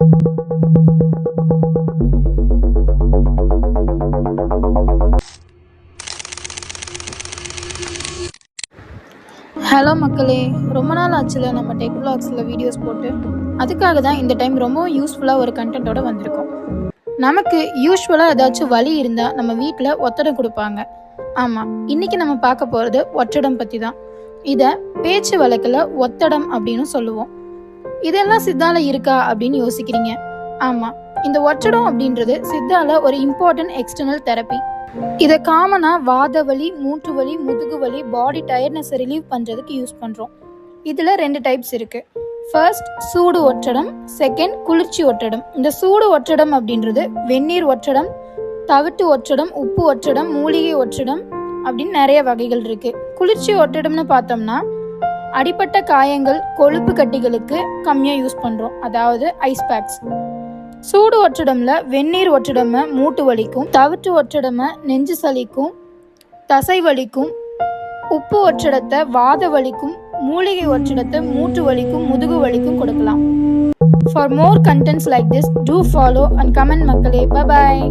Hello மக்களே, ரொம்ப நாள் ஆச்சுல நம்ம டெக் vlogsல வீடியோஸ் போட்டு. அதுக்காக தான் இந்த டைம் ரொம்பவும் யூஸ்ஃபுல்லாக ஒரு கண்டென்ட்டோட வந்திருக்கோம். நமக்கு யூஸ்வலாக ஏதாச்சும் வலி இருந்தால் நம்ம வீட்டில் ஒத்தடம் கொடுப்பாங்க. ஆமாம், இன்னைக்கு நம்ம பார்க்க போகிறது ஒற்றடம் பற்றி தான். இதை பேச்சு வழக்கில் ஒத்தடம் அப்படின்னு சொல்லுவோம். இதெல்லாம் சித்தால இருக்கா அப்படின்னு யோசிக்கிறீங்க. ஆமாம், இந்த ஒற்றடம் அப்படின்றது சித்தால ஒரு இம்பார்ட்டன்ட் எக்ஸ்டர்னல் தெரப்பி. இதை காமனாக வாத வலி, மூட்டு வலி, முதுகு வலி, பாடி டயர்ட்னஸை ரிலீவ் பண்ணுறதுக்கு யூஸ் பண்ணுறோம். இதில் 2 டைப்ஸ் இருக்குது. ஃபர்ஸ்ட் சூடு ஒற்றடம், செகண்ட் குளிர்ச்சி ஒற்றடம். இந்த சூடு ஒற்றடம் அப்படின்றது வெந்நீர் ஒற்றடம், தவிட்டு ஒற்றடம், உப்பு ஒற்றடம், மூலிகை ஒற்றடம் அப்படின்னு நிறைய வகைகள் இருக்குது. குளிர்ச்சி ஒற்றடம்னு பார்த்தோம்னா அடிப்பட்ட காயங்கள், கொழுப்பு கட்டிகளுக்கு கம்மியாக யூஸ் பண்ணுறோம், அதாவது ஐஸ் பேக்ஸ். சூடு ஒற்றடம்ல வெந்நீர் ஒற்றடமை மூட்டு வலிக்கும், தவிட்டு ஒற்றடமை நெஞ்சு சளிக்கும், தசை வலிக்கும், உப்பு ஒற்றடத்தை வாத வலிக்கும், மூலிகை ஒற்றடத்தை மூட்டு வலிக்கும், முதுகு வலிக்கும் கொடுக்கலாம். For more contents like this, do follow and comment மக்களே. Bye bye.